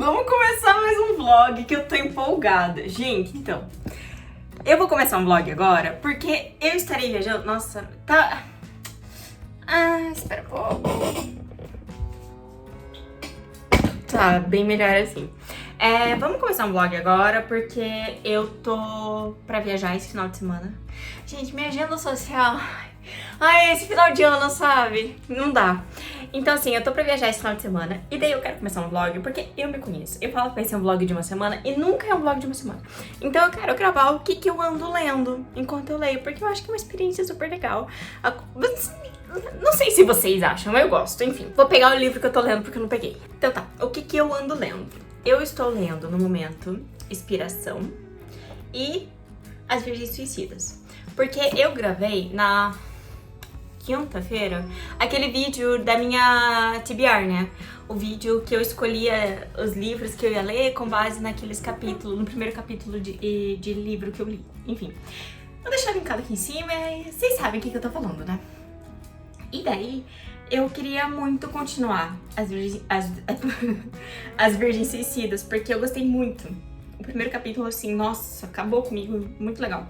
vamos começar mais um vlog que eu tô empolgada. Gente, então, eu vou começar um vlog agora porque eu estarei viajando. Nossa, tá... espera um pouco. Tá bem melhor assim. Vamos começar um vlog agora porque eu tô pra viajar esse final de semana. Gente, minha agenda social... Ai, esse final de ano, sabe? Não dá. Então, assim, eu tô pra viajar esse final de semana e daí eu quero começar um vlog porque eu me conheço. Eu falo que vai ser um vlog de uma semana e nunca é um vlog de uma semana. Então eu quero gravar o que eu ando lendo enquanto eu leio, porque eu acho que é uma experiência super legal. Não sei se vocês acham, eu gosto. Enfim, vou pegar o livro que eu tô lendo porque eu não peguei. Então tá, o que eu ando lendo? Eu estou lendo, no momento, Inspiração e As Virgens Suicidas. Porque eu gravei na quinta-feira aquele vídeo da minha TBR, né? O vídeo que eu escolhia os livros que eu ia ler com base naqueles capítulos, no primeiro capítulo de livro que eu li. Enfim, vou deixar linkado aqui em cima e vocês sabem o que eu tô falando, né? E daí, eu queria muito continuar As Virgens Suicidas, porque eu gostei muito. O primeiro capítulo, assim, nossa, acabou comigo, muito legal.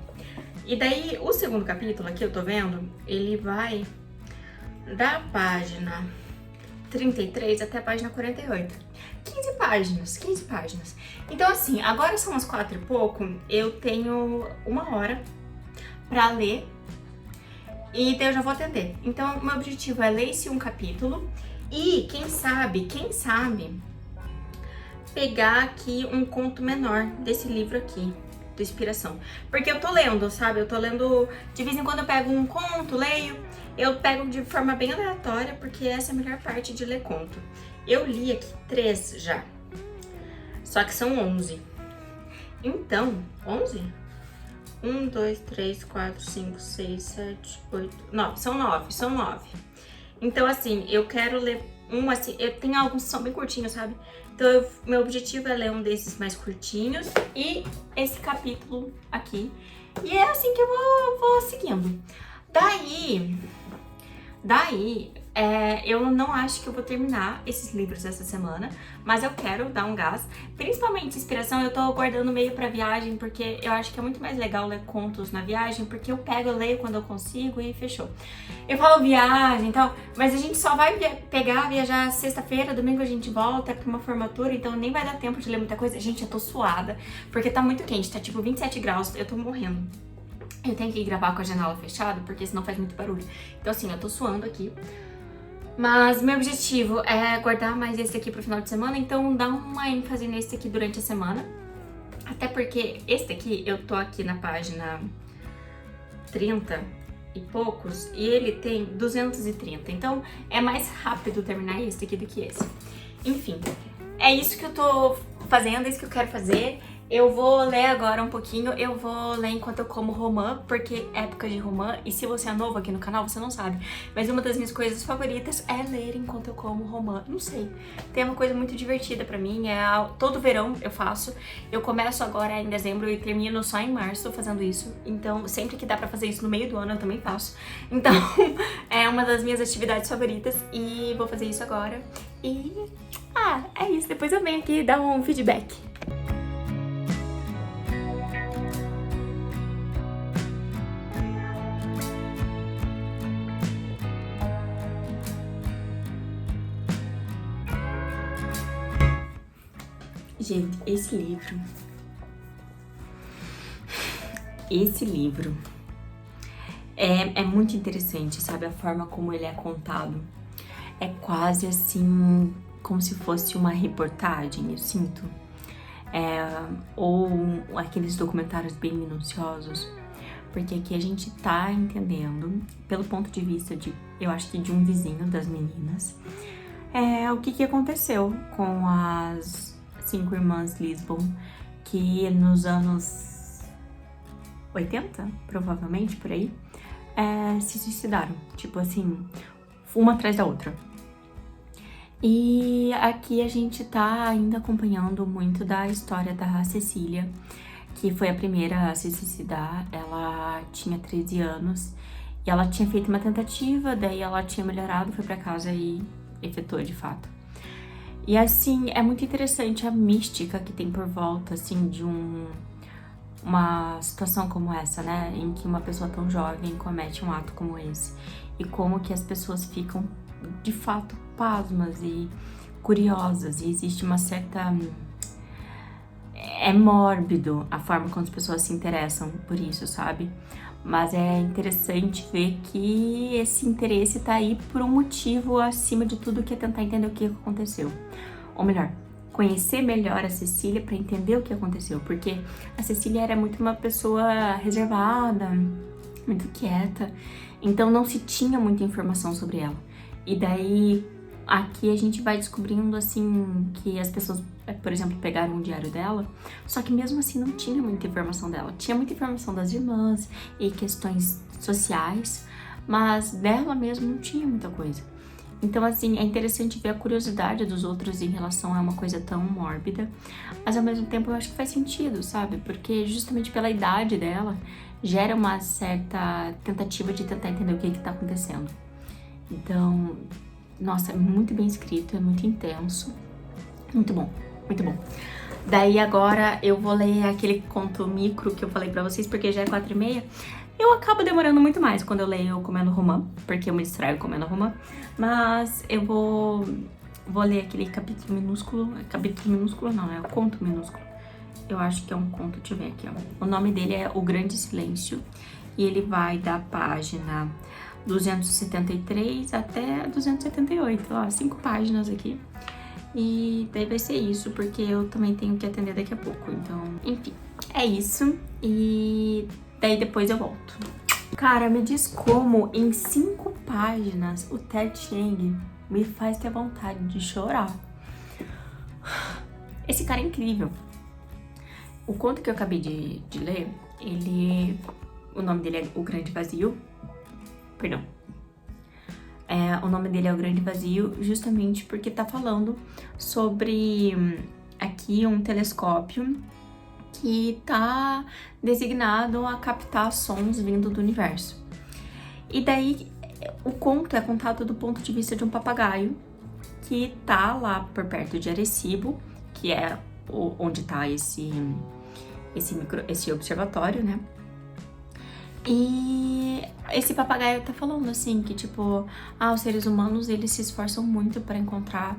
E daí, o segundo capítulo aqui, eu tô vendo, ele vai da página 33 até a página 48. 15 páginas. Então, assim, agora são as 4 e pouco, eu tenho 1 hora pra ler e daí eu já vou atender. Então, o meu objetivo é ler esse um capítulo e, quem sabe, pegar aqui um conto menor desse livro aqui, do Inspiração. Porque eu tô lendo, sabe? Eu tô lendo, de vez em quando eu pego um conto, leio. Eu pego de forma bem aleatória, porque essa é a melhor parte de ler conto. Eu li aqui 3 já. Só que são 11. Então, 11? 1, 2, 3, 4, 5, 6, 7, 8, 9. São 9. Então, assim, eu quero ler um, assim, eu tenho alguns que são bem curtinhos, sabe? Então, meu objetivo é ler um desses mais curtinhos e esse capítulo aqui. E é assim que eu vou seguindo. Daí, eu não acho que eu vou terminar esses livros essa semana, mas eu quero dar um gás. Principalmente Inspiração, eu tô guardando meio pra viagem, porque eu acho que é muito mais legal ler contos na viagem, porque eu pego, eu leio quando eu consigo e fechou. Eu falo viagem e tal, mas a gente só vai viajar sexta-feira, domingo a gente volta pra uma formatura, então nem vai dar tempo de ler muita coisa. Gente, eu tô suada, porque tá muito quente, tá tipo 27 graus, eu tô morrendo. Eu tenho que gravar com a janela fechada, porque senão faz muito barulho. Então assim, eu tô suando aqui. Mas meu objetivo é guardar mais esse aqui pro final de semana, então dá uma ênfase nesse aqui durante a semana. Até porque esse aqui, eu tô aqui na página 30 e poucos, e ele tem 230. Então é mais rápido terminar esse aqui do que esse. Enfim, é isso que eu tô fazendo, é isso que eu quero fazer. Eu vou ler agora um pouquinho, eu vou ler enquanto eu como romã, porque é época de romã, e se você é novo aqui no canal, você não sabe, mas uma das minhas coisas favoritas é ler enquanto eu como romã. Não sei, tem uma coisa muito divertida pra mim, todo verão eu faço, eu começo agora em dezembro e termino só em março fazendo isso, então sempre que dá pra fazer isso no meio do ano eu também faço. Então é uma das minhas atividades favoritas e vou fazer isso agora. E é isso, depois eu venho aqui dar um feedback. Gente, esse livro é muito interessante, sabe? A forma como ele é contado. É quase assim, como se fosse uma reportagem, eu sinto. Ou aqueles documentários bem minuciosos. Porque aqui a gente tá entendendo, pelo ponto de vista eu acho que de um vizinho das meninas, o que aconteceu com as 5 irmãs Lisbon, que nos anos 80, provavelmente, por aí, se suicidaram. Tipo assim, uma atrás da outra. E aqui a gente tá ainda acompanhando muito da história da Cecília, que foi a primeira a se suicidar. Ela tinha 13 anos e ela tinha feito uma tentativa, daí ela tinha melhorado, foi pra casa e efetuou de fato. E assim, é muito interessante a mística que tem por volta, assim, de uma situação como essa, né? Em que uma pessoa tão jovem comete um ato como esse. E como que as pessoas ficam, de fato, pasmas e curiosas. E existe uma certa... É mórbido a forma como as pessoas se interessam por isso, sabe? Mas é interessante ver que esse interesse tá aí por um motivo acima de tudo, que é tentar entender o que aconteceu. Ou melhor, conhecer melhor a Cecília para entender o que aconteceu, porque a Cecília era muito uma pessoa reservada, muito quieta, então não se tinha muita informação sobre ela. E daí aqui a gente vai descobrindo assim que as pessoas, por exemplo, pegaram o diário dela, só que mesmo assim não tinha muita informação dela. Tinha muita informação das irmãs e questões sociais, mas dela mesmo não tinha muita coisa. Então, assim, é interessante ver a curiosidade dos outros em relação a uma coisa tão mórbida, mas ao mesmo tempo eu acho que faz sentido, sabe? Porque justamente pela idade dela, gera uma certa tentativa de tentar entender o que tá acontecendo. Então, nossa, é muito bem escrito, é muito intenso, muito bom, muito bom. Daí agora eu vou ler aquele conto micro que eu falei pra vocês, porque já é 4h30. Eu acabo demorando muito mais quando eu leio comendo romã, porque eu me distraio comendo romã. Mas eu vou ler aquele capítulo minúsculo não, é o conto minúsculo. Eu acho que é um conto, deixa eu ver aqui, ó. O nome dele é O Grande Silêncio e ele vai da página 273 até 278, ó, 5 páginas aqui. E daí vai ser isso, porque eu também tenho que atender daqui a pouco, então, enfim, é isso. E daí depois eu volto. Cara, me diz como em 5 páginas o Ted Chiang me faz ter vontade de chorar. Esse cara é incrível. O conto que eu acabei de ler, o nome dele é O Grande Vazio. Perdão. O nome dele é O Grande Vazio, justamente porque tá falando sobre aqui um telescópio que tá designado a captar sons vindo do universo. E daí o conto é contado do ponto de vista de um papagaio que tá lá por perto de Arecibo, que é onde tá esse observatório, né? E esse papagaio tá falando assim, que tipo, os seres humanos, eles se esforçam muito para encontrar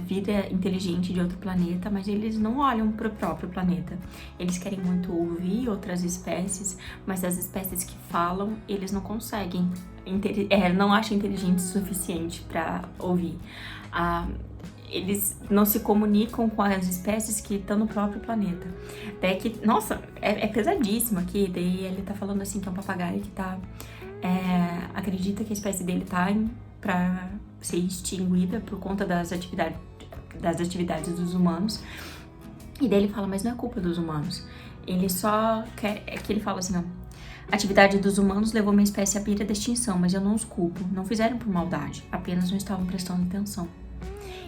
vida inteligente de outro planeta, mas eles não olham pro próprio planeta. Eles querem muito ouvir outras espécies, mas as espécies que falam, eles não conseguem, não acham inteligente o suficiente para ouvir. Eles não se comunicam com as espécies que estão no próprio planeta. Daí que, nossa, é pesadíssimo aqui. Daí ele tá falando assim que é um papagaio que tá... acredita que a espécie dele tá pra ser extinguida por conta das atividades dos humanos. E daí ele fala, mas não é culpa dos humanos. Ele só quer... É que ele fala assim, ó. A atividade dos humanos levou minha espécie à beira da extinção, mas eu não os culpo. Não fizeram por maldade, apenas não estavam prestando atenção.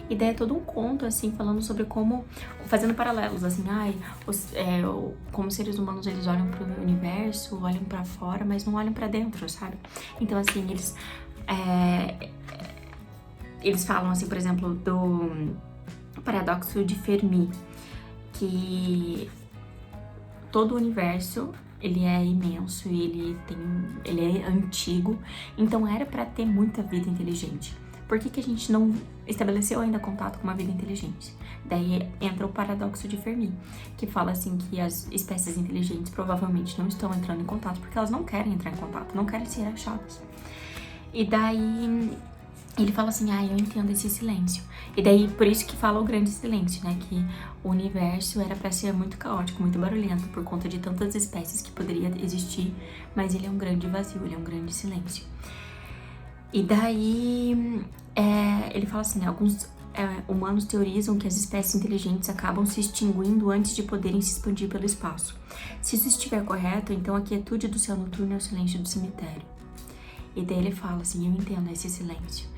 E daí é todo um conto, assim, falando sobre como, fazendo paralelos, assim, como seres humanos, eles olham pro universo, olham pra fora, mas não olham pra dentro, sabe? Então, assim, eles falam, assim, por exemplo, do paradoxo de Fermi, que todo o universo, ele é imenso e ele é antigo, então era pra ter muita vida inteligente. Por que a gente não estabeleceu ainda contato com uma vida inteligente? Daí entra o paradoxo de Fermi, que fala assim que as espécies inteligentes provavelmente não estão entrando em contato porque elas não querem entrar em contato, não querem ser achadas. E daí ele fala assim, eu entendo esse silêncio. E daí por isso que fala o grande silêncio, né? Que o universo era para ser muito caótico, muito barulhento, por conta de tantas espécies que poderia existir, mas ele é um grande vazio, ele é um grande silêncio. E daí ele fala assim, né, alguns humanos teorizam que as espécies inteligentes acabam se extinguindo antes de poderem se expandir pelo espaço. Se isso estiver correto, então a quietude do céu noturno é o silêncio do cemitério. E daí ele fala assim, eu entendo esse silêncio.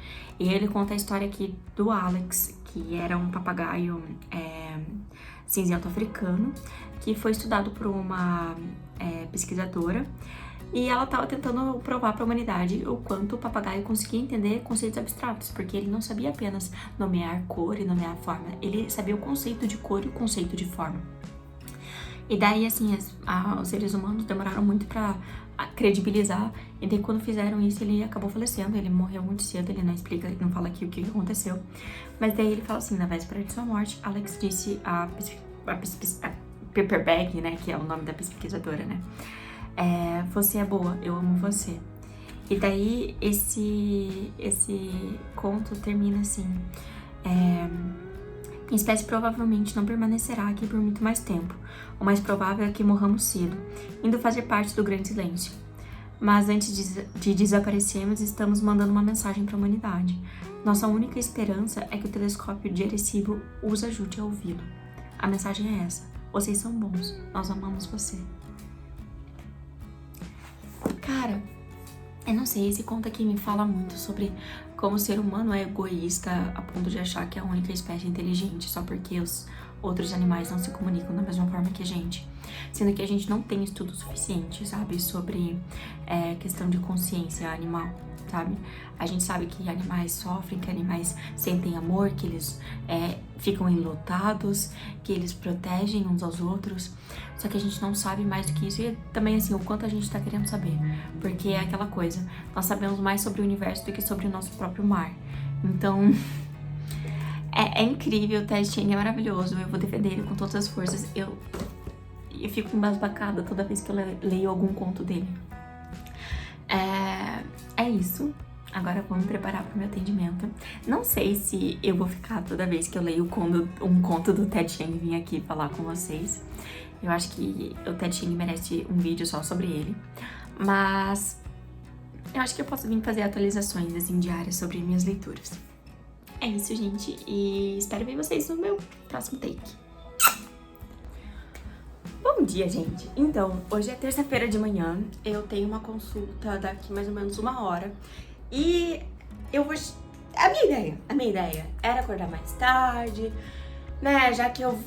E ele conta a história aqui do Alex, que era um papagaio cinzento africano, que foi estudado por uma pesquisadora, E ela tava tentando provar pra humanidade o quanto o papagaio conseguia entender conceitos abstratos, porque ele não sabia apenas nomear cor e nomear forma, ele sabia o conceito de cor e o conceito de forma. E daí, assim, os seres humanos demoraram muito pra credibilizar, e daí quando fizeram isso ele acabou falecendo, ele morreu muito cedo, ele não explica, não fala aqui o que aconteceu. Mas daí ele fala assim, na véspera de sua morte, Alex disse a Pepperbag, né, que é o nome da pesquisadora, né, você é boa, eu amo você. E daí esse conto termina assim, a espécie provavelmente não permanecerá aqui por muito mais tempo. O mais provável é que morramos cedo, indo fazer parte do grande silêncio. Mas antes de desaparecermos, estamos mandando uma mensagem para a humanidade. Nossa única esperança é que o telescópio de Arecibo os ajude a ouvi-lo. A mensagem é essa: vocês são bons, nós amamos você. Cara, eu não sei, esse conto aqui me fala muito sobre como o ser humano é egoísta a ponto de achar que é a única espécie inteligente só porque os outros animais não se comunicam da mesma forma que a gente. Sendo que a gente não tem estudo suficiente, sabe, sobre questão de consciência animal, sabe? A gente sabe que animais sofrem, que animais sentem amor, que eles ficam enlutados, que eles protegem uns aos outros. Só que a gente não sabe mais do que isso e também, assim, o quanto a gente tá querendo saber. Porque é aquela coisa, nós sabemos mais sobre o universo do que sobre o nosso próprio mar. Então, é incrível, o Ted Chiang é maravilhoso, eu vou defender ele com todas as forças. Eu fico embasbacada toda vez que eu leio algum conto dele. É isso. Agora eu vou me preparar para o meu atendimento. Não sei se eu vou ficar toda vez que eu leio um conto do Ted Chiang vir aqui falar com vocês. Eu acho que o Ted Chiang merece um vídeo só sobre ele. Mas eu acho que eu posso vir fazer atualizações assim, diárias sobre minhas leituras. É isso, gente. E espero ver vocês no meu próximo take. Bom dia, gente. Então, hoje é terça-feira de manhã. Eu tenho uma consulta daqui mais ou menos 1 hora. E eu vou... A minha ideia era acordar mais tarde, né? Já que eu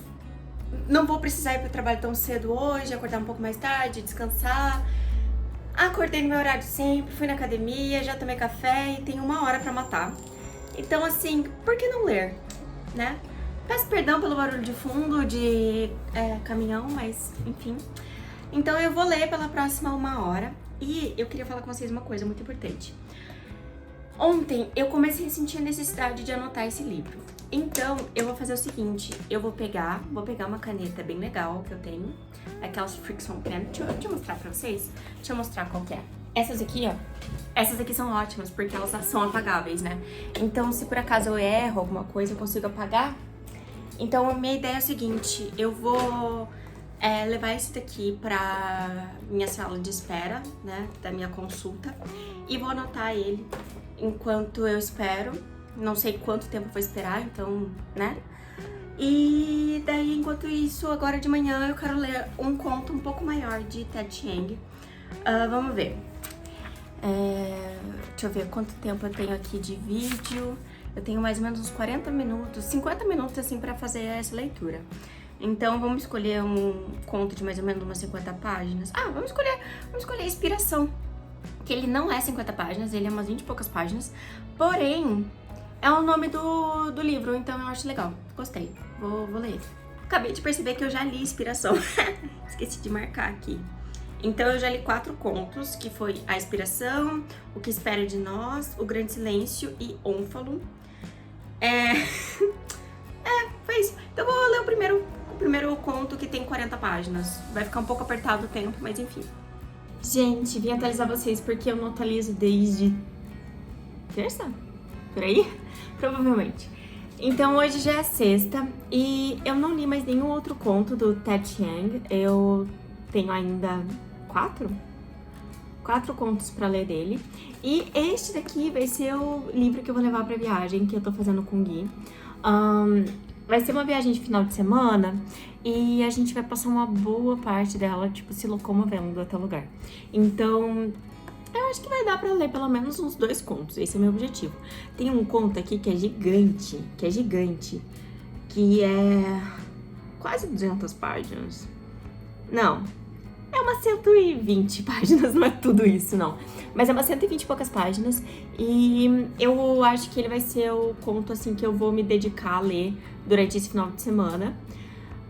não vou precisar ir pro trabalho tão cedo hoje, acordar um pouco mais tarde, descansar. Acordei no meu horário sempre, fui na academia, já tomei café e tenho 1 hora pra matar. Então, assim, por que não ler, né? Peço perdão pelo barulho de fundo de caminhão, mas enfim. Então eu vou ler pela próxima 1 hora. E eu queria falar com vocês uma coisa muito importante. Ontem eu comecei a sentir a necessidade de anotar esse livro. Então eu vou fazer o seguinte, eu vou pegar uma caneta bem legal que eu tenho. Aquelas Friction Pen. Deixa eu mostrar pra vocês. Deixa eu mostrar qual que é. Essas aqui, ó. Essas aqui são ótimas porque elas são apagáveis, né? Então se por acaso eu erro alguma coisa, eu consigo apagar. Então, a minha ideia é a seguinte, eu vou levar esse daqui pra minha sala de espera, né, da minha consulta, e vou anotar ele enquanto eu espero. Não sei quanto tempo eu vou esperar, então, né? E daí, enquanto isso, agora de manhã eu quero ler um conto um pouco maior de Ted Chiang. Vamos ver. Deixa eu ver quanto tempo eu tenho aqui de vídeo. Eu tenho mais ou menos uns 40 minutos, 50 minutos assim pra fazer essa leitura. Então vamos escolher um conto de mais ou menos umas 50 páginas. Vamos escolher Inspiração. Que ele não é 50 páginas, ele é umas 20 e poucas páginas. Porém, é o nome do livro, então eu acho legal. Gostei, vou ler ele. Acabei de perceber que eu já li Inspiração. Esqueci de marcar aqui. Então eu já li 4 contos, que foi A Inspiração, O que Espera de Nós, O Grande Silêncio e Ônfalo. Foi isso. Então eu vou ler o primeiro conto, que tem 40 páginas. Vai ficar um pouco apertado o tempo, mas enfim. Gente, vim atualizar vocês porque eu não atualizo desde terça? Por aí? Provavelmente. Então hoje já é sexta e eu não li mais nenhum outro conto do Ted Chiang. Eu tenho ainda 4 contos pra ler dele. E este daqui vai ser o livro que eu vou levar pra viagem que eu tô fazendo com o Gui. Vai ser uma viagem de final de semana e a gente vai passar uma boa parte dela, tipo, se locomovendo até o lugar. Então, eu acho que vai dar pra ler pelo menos uns 2 contos, esse é o meu objetivo. Tem um conto aqui que é gigante, que é quase 200 páginas. Não, É umas 120 páginas, não é tudo isso, não. Mas é umas 120 e poucas páginas. E eu acho que ele vai ser o conto, assim, que eu vou me dedicar a ler durante esse final de semana.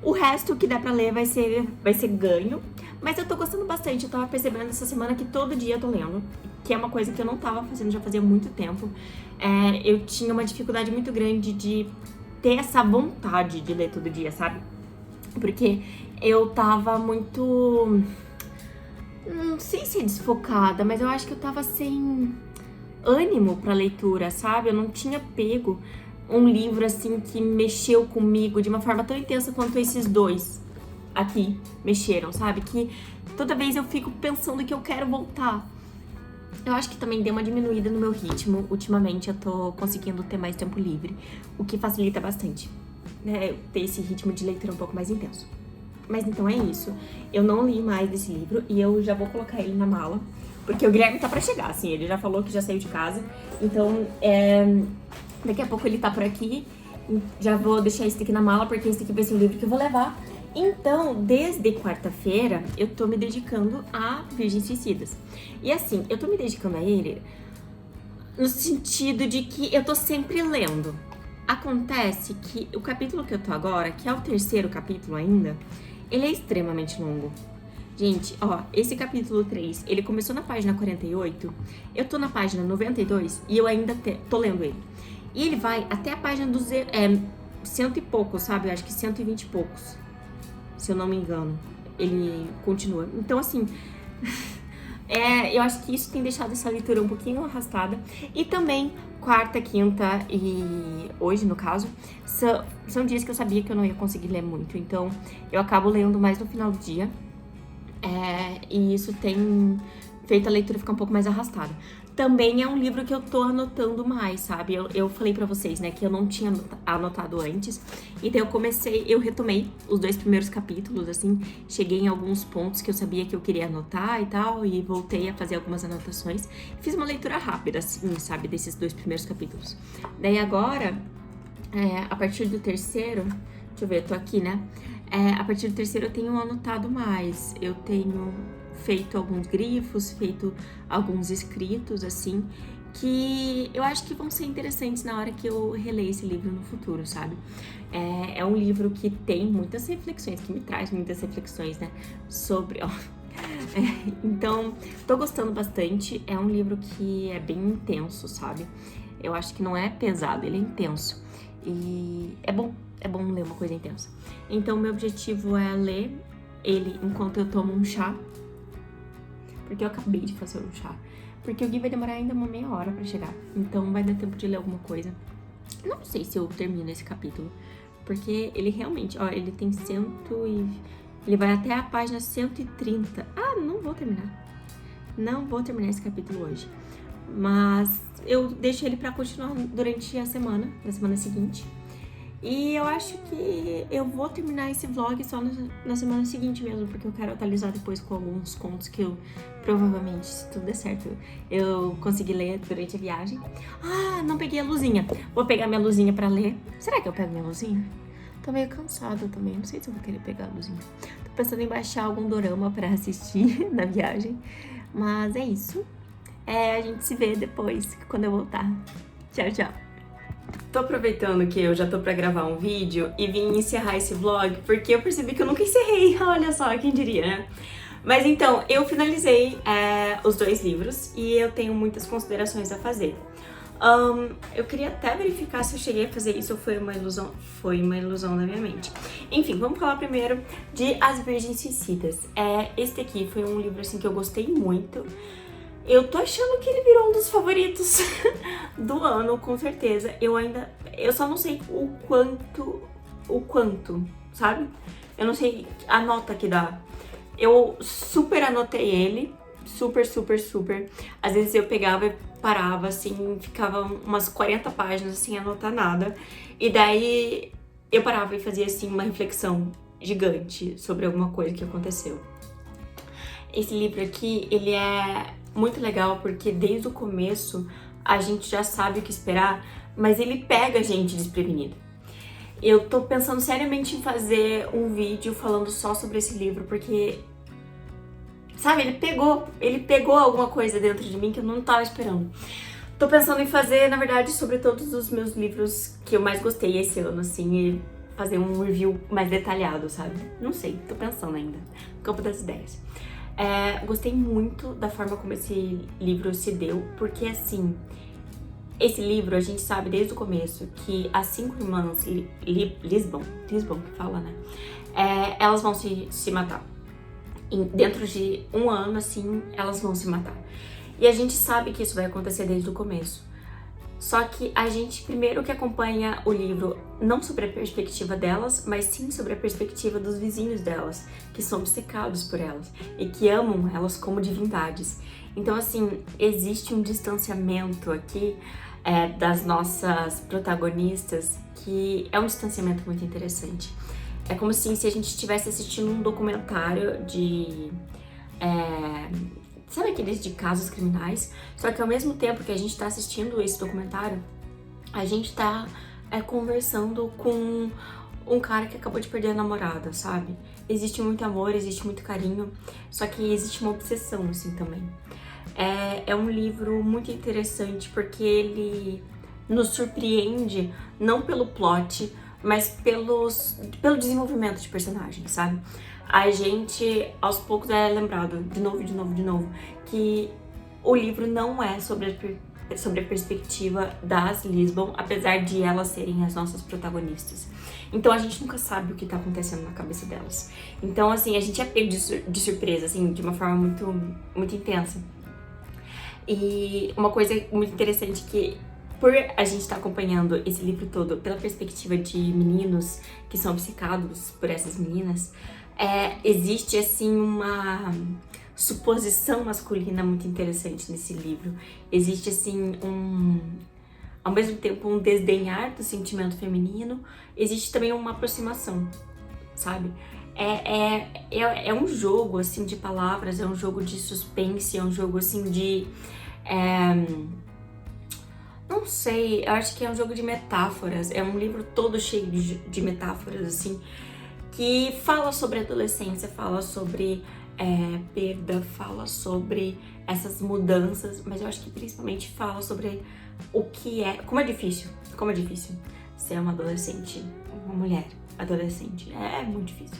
O resto que dá pra ler vai ser ganho. Mas eu tô gostando bastante. Eu tava percebendo essa semana que todo dia eu tô lendo. Que é uma coisa que eu não tava fazendo já fazia muito tempo. Eu tinha uma dificuldade muito grande de ter essa vontade de ler todo dia, sabe? Porque eu tava muito... Não sei se é desfocada, mas eu acho que eu tava sem ânimo pra leitura, sabe? Eu não tinha pego um livro, assim, que mexeu comigo de uma forma tão intensa quanto esses dois aqui mexeram, sabe? Que toda vez eu fico pensando que eu quero voltar. Eu acho que também deu uma diminuída no meu ritmo. Ultimamente eu tô conseguindo ter mais tempo livre, o que facilita bastante, né? Ter esse ritmo de leitura um pouco mais intenso. Mas então é isso. Eu não li mais desse livro e eu já vou colocar ele na mala. Porque o Guilherme tá pra chegar, assim. Ele já falou que já saiu de casa. Então, daqui a pouco ele tá por aqui. Já vou deixar esse aqui na mala, porque esse aqui vai ser o livro que eu vou levar. Então, desde quarta-feira, eu tô me dedicando a Virgens Suicidas. E assim, eu tô me dedicando a ele no sentido de que eu tô sempre lendo. Acontece que o capítulo que eu tô agora, que é o terceiro capítulo ainda, ele é extremamente longo. Gente, ó, esse capítulo 3, ele começou na página 48, eu tô na página 92 e eu ainda tô lendo ele. E ele vai até a página do cento e poucos, sabe? Eu acho que 120 e poucos, se eu não me engano. Ele continua. Então, assim, eu acho que isso tem deixado essa leitura um pouquinho arrastada. E também, quarta, quinta e hoje, no caso, são dias que eu sabia que eu não ia conseguir ler muito. Então, eu acabo lendo mais no final do dia. E isso tem feito a leitura ficar um pouco mais arrastada. Também é um livro que eu tô anotando mais, sabe? Eu falei pra vocês, né, que eu não tinha anotado antes. Então eu retomei os 2 primeiros capítulos, assim. Cheguei em alguns pontos que eu sabia que eu queria anotar e tal. E voltei a fazer algumas anotações. Fiz uma leitura rápida, assim, sabe? Desses 2 primeiros capítulos. Daí agora, a partir do terceiro... Deixa eu ver, eu tô aqui, né? A partir do terceiro eu tenho anotado mais. Eu tenho feito alguns grifos, feito alguns escritos, assim, que eu acho que vão ser interessantes na hora que eu releio esse livro no futuro, sabe? É um livro que tem muitas reflexões, que me traz muitas reflexões, né? Sobre... Então, tô gostando bastante. É um livro que é bem intenso, sabe? Eu acho que não é pesado, ele é intenso. E é bom ler uma coisa intensa. Então, meu objetivo é ler ele enquanto eu tomo um chá. Porque eu acabei de fazer um chá. Porque o Gui vai demorar ainda uma meia hora pra chegar. Então, vai dar tempo de ler alguma coisa. Não sei se eu termino esse capítulo. Porque ele realmente, ó, ele tem ele vai até a página 130. Ah, não vou terminar. Não vou terminar esse capítulo hoje. Mas eu deixo ele pra continuar durante a semana, na semana seguinte. E eu acho que eu vou terminar esse vlog só na semana seguinte mesmo, porque eu quero atualizar depois com alguns contos que eu provavelmente, se tudo der certo, eu consegui ler durante a viagem. Ah, não peguei a luzinha. Vou pegar minha luzinha pra ler. Será que eu pego minha luzinha? Tô meio cansada também, não sei se eu vou querer pegar a luzinha. Tô pensando em baixar algum dorama pra assistir na viagem. Mas é isso. A gente se vê depois, quando eu voltar. Tchau, tchau. Tô aproveitando que eu já tô pra gravar um vídeo e vim encerrar esse vlog porque eu percebi que eu nunca encerrei, olha só, quem diria, né? Mas então, eu finalizei os 2 livros e eu tenho muitas considerações a fazer. Eu queria até verificar se eu cheguei a fazer isso ou foi uma ilusão. Foi uma ilusão na minha mente. Enfim, vamos falar primeiro de As Virgens Suicidas. Esse aqui foi um livro assim que eu gostei muito. Eu tô achando que ele virou um dos favoritos do ano, com certeza. Eu só não sei o quanto, sabe? Eu não sei a nota que dá. Eu super anotei ele, super. Às vezes eu pegava e parava, assim, ficava umas 40 páginas sem anotar nada. E daí eu parava e fazia, assim, uma reflexão gigante sobre alguma coisa que aconteceu. Esse livro aqui, ele é muito legal porque desde o começo a gente já sabe o que esperar, mas ele pega a gente desprevenido. Eu tô pensando seriamente em fazer um vídeo falando só sobre esse livro, porque sabe, ele pegou alguma coisa dentro de mim que eu não tava esperando. Tô pensando em fazer, na verdade, sobre todos os meus livros que eu mais gostei esse ano, assim, e fazer um review mais detalhado, sabe? Não sei, tô pensando ainda. Campo das ideias. Gostei muito da forma como esse livro se deu, porque assim, esse livro a gente sabe desde o começo que as 5 irmãs Lisbon que fala, né? Elas vão se matar. Dentro de um ano, assim, elas vão se matar. E a gente sabe que isso vai acontecer desde o começo. Só que a gente primeiro que acompanha o livro não sobre a perspectiva delas, mas sim sobre a perspectiva dos vizinhos delas, que são obcecados por elas e que amam elas como divindades. Então, assim, existe um distanciamento aqui das nossas protagonistas que é um distanciamento muito interessante. É como se a gente estivesse assistindo um documentário de... sabe aqueles de casos criminais? Só que ao mesmo tempo que a gente tá assistindo esse documentário, a gente tá conversando com um cara que acabou de perder a namorada, sabe? Existe muito amor, existe muito carinho, só que existe uma obsessão, assim, também. É um livro muito interessante porque ele nos surpreende, não pelo plot, mas pelo desenvolvimento de personagens, sabe? A gente, aos poucos, é lembrado, de novo, que o livro não é sobre a perspectiva das Lisbon, apesar de elas serem as nossas protagonistas. Então a gente nunca sabe o que tá acontecendo na cabeça delas. Então, assim, a gente é pego de surpresa, assim, de uma forma muito, muito intensa. E uma coisa muito interessante que, por a gente estar acompanhando esse livro todo pela perspectiva de meninos que são obcecados por essas meninas, existe, assim, uma suposição masculina muito interessante nesse livro. Existe, assim, ao mesmo tempo, um desdenhar do sentimento feminino, existe também uma aproximação, sabe? É um jogo, assim, de palavras, é um jogo de suspense, é um jogo, assim, de... não sei, eu acho que é um jogo de metáforas, é um livro todo cheio de metáforas, assim, que fala sobre adolescência, fala sobre perda, fala sobre essas mudanças, mas eu acho que principalmente fala sobre como é difícil ser uma adolescente, uma mulher adolescente, é muito difícil.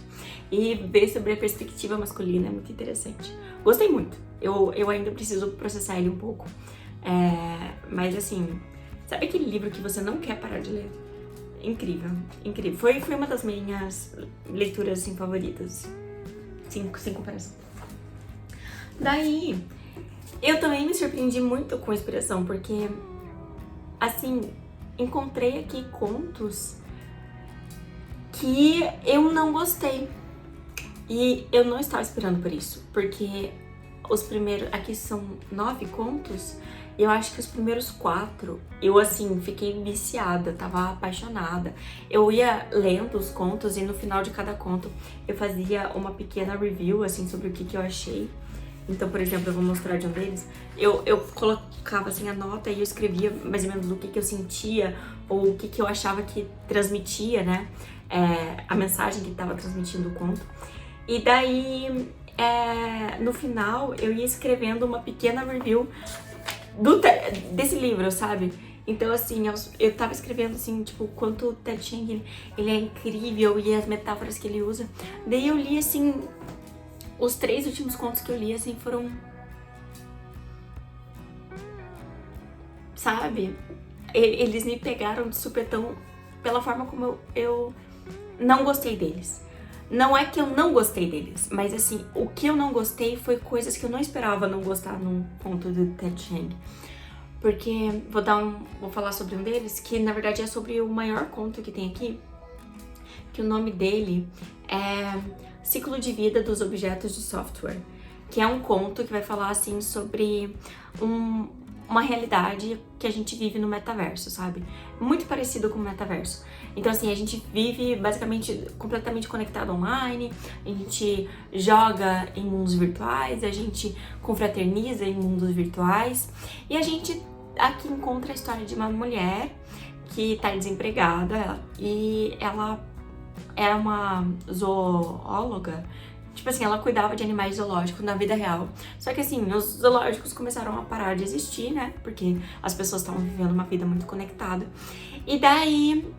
E ver sobre a perspectiva masculina é muito interessante. Gostei muito, eu ainda preciso processar ele um pouco, mas assim, sabe aquele livro que você não quer parar de ler? Incrível, incrível. Foi uma das minhas leituras, assim, favoritas. Sem comparação. Daí, eu também me surpreendi muito com a inspiração, porque, assim, encontrei aqui contos que eu não gostei. E eu não estava esperando por isso, porque os primeiros... Aqui são 9 contos, e eu acho que os primeiros 4, eu, assim, fiquei viciada, tava apaixonada. Eu ia lendo os contos e no final de cada conto eu fazia uma pequena review, assim, sobre o que eu achei. Então, por exemplo, eu vou mostrar de um deles. Eu colocava, assim, a nota e eu escrevia mais ou menos o que eu sentia ou o que eu achava que transmitia, né? A mensagem que estava transmitindo o conto. E daí, no final, eu ia escrevendo uma pequena review desse livro, sabe? Então, assim, eu tava escrevendo, assim, tipo, quanto o Ted Chiang, ele é incrível e as metáforas que ele usa. Daí eu li, assim, os 3 últimos contos que eu li, assim, foram... Sabe? Eles me pegaram de supetão pela forma como eu não gostei deles. Não é que eu não gostei deles, mas assim, o que eu não gostei foi coisas que eu não esperava não gostar num conto do Ted Chiang. Porque vou falar sobre um deles, que na verdade é sobre o maior conto que tem aqui, que o nome dele é Ciclo de Vida dos Objetos de Software, que é um conto que vai falar assim sobre uma realidade que a gente vive no metaverso, sabe? Muito parecido com o metaverso. Então, assim, a gente vive basicamente completamente conectado online, a gente joga em mundos virtuais, a gente confraterniza em mundos virtuais, e a gente aqui encontra a história de uma mulher que tá desempregada e ela é uma zoóloga Tipo assim, ela cuidava de animais zoológicos na vida real. Só que assim, os zoológicos começaram a parar de existir, né? Porque as pessoas estavam vivendo uma vida muito conectada. E daí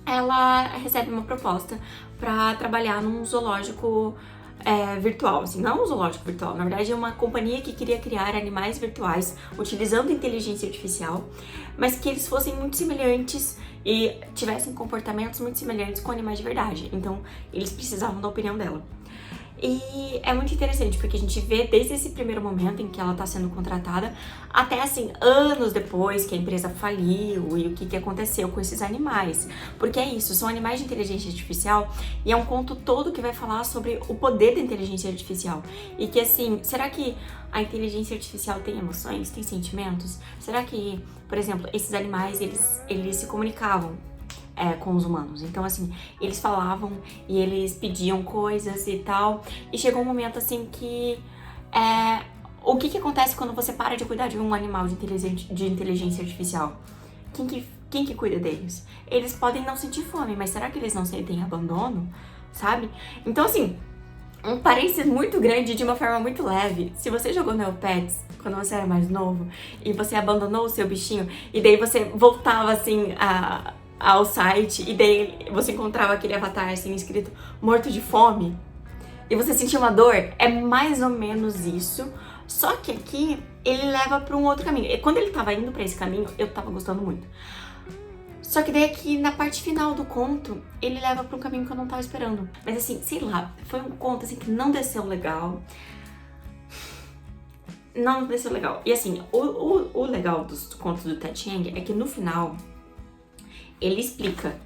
ela recebe uma proposta pra trabalhar num zoológico virtual, assim, não um zoológico virtual, na verdade é uma companhia que queria criar animais virtuais utilizando inteligência artificial, mas que eles fossem muito semelhantes e tivessem comportamentos muito semelhantes com animais de verdade. Então, eles precisavam da opinião dela. E é muito interessante, porque a gente vê desde esse primeiro momento em que ela tá sendo contratada, até assim, anos depois que a empresa faliu e o que aconteceu com esses animais. Porque é isso, são animais de inteligência artificial e é um conto todo que vai falar sobre o poder da inteligência artificial. E que assim, será que a inteligência artificial tem emoções, tem sentimentos? Será que, por exemplo, esses animais, eles se comunicavam com os humanos? Então, assim, eles falavam e eles pediam coisas e tal. E chegou um momento, assim, que o que acontece quando você para de cuidar de um animal de inteligência artificial? Quem que cuida deles? Eles podem não sentir fome, mas será que eles não sentem abandono? Sabe? Então, assim, um parênteses muito grande de uma forma muito leve. Se você jogou Neopets quando você era mais novo e você abandonou o seu bichinho e daí você voltava, assim, ao site e daí você encontrava aquele avatar assim escrito morto de fome e você sentia uma dor, é mais ou menos isso, só que aqui ele leva para um outro caminho. E quando ele tava indo para esse caminho, eu tava gostando muito. Só que daí aqui na parte final do conto, ele leva para um caminho que eu não tava esperando. Mas assim, sei lá, foi um conto assim que não desceu legal. Não desceu legal. E assim, o legal dos contos do Ted Chiang é que no final ele explica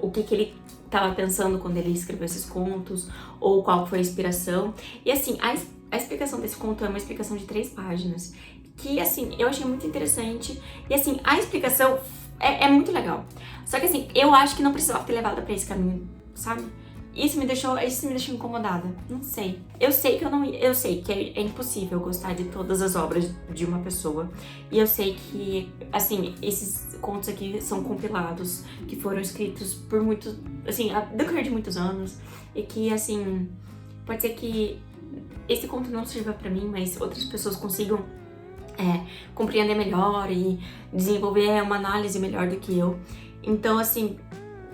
o que ele estava pensando quando ele escreveu esses contos, ou qual foi a inspiração. E assim, a explicação desse conto é uma explicação de 3 páginas, que assim, eu achei muito interessante. E assim, a explicação é muito legal. Só que assim, eu acho que não precisava ter levado pra esse caminho, sabe? Isso me deixou incomodada. Não sei. Eu sei que é impossível gostar de todas as obras de uma pessoa. E eu sei que, assim, esses contos aqui são compilados, que foram escritos por muitos, assim, a decorrer de muitos anos. E que, assim, pode ser que esse conto não sirva pra mim, mas outras pessoas consigam compreender melhor e desenvolver uma análise melhor do que eu. Então, assim,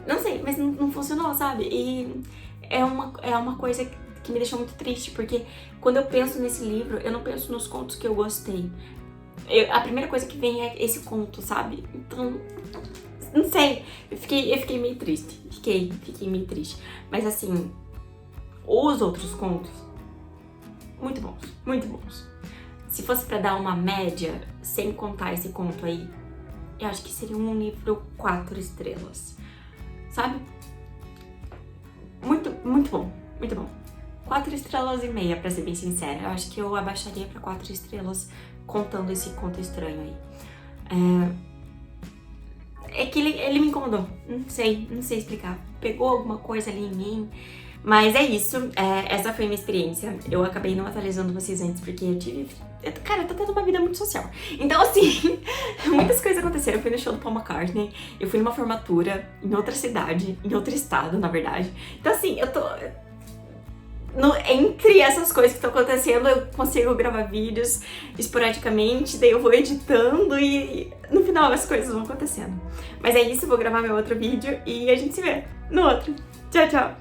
não sei, mas não funcionou, sabe? E é uma coisa que me deixou muito triste, porque quando eu penso nesse livro, eu não penso nos contos que eu gostei. A primeira coisa que vem é esse conto, sabe? Então, não sei, eu fiquei meio triste. Fiquei meio triste. Mas assim, os outros contos, muito bons, muito bons. Se fosse pra dar uma média, sem contar esse conto aí, eu acho que seria um livro 4 estrelas. Sabe? Muito, muito bom, muito bom. 4 estrelas e meia, pra ser bem sincera. Eu acho que eu abaixaria pra 4 estrelas contando esse conto estranho aí. É que ele me incomodou, não sei explicar. Pegou alguma coisa ali em mim. Mas é isso, essa foi a minha experiência. Eu acabei não atualizando vocês antes porque eu tô tendo uma vida muito social. Então assim, muitas coisas aconteceram. Eu fui no show do Paul McCartney, eu fui numa formatura em outra cidade, em outro estado, na verdade. Então assim, eu tô... entre essas coisas que estão acontecendo, eu consigo gravar vídeos esporadicamente, daí eu vou editando e no final as coisas vão acontecendo. Mas é isso, eu vou gravar meu outro vídeo e a gente se vê no outro. Tchau, tchau!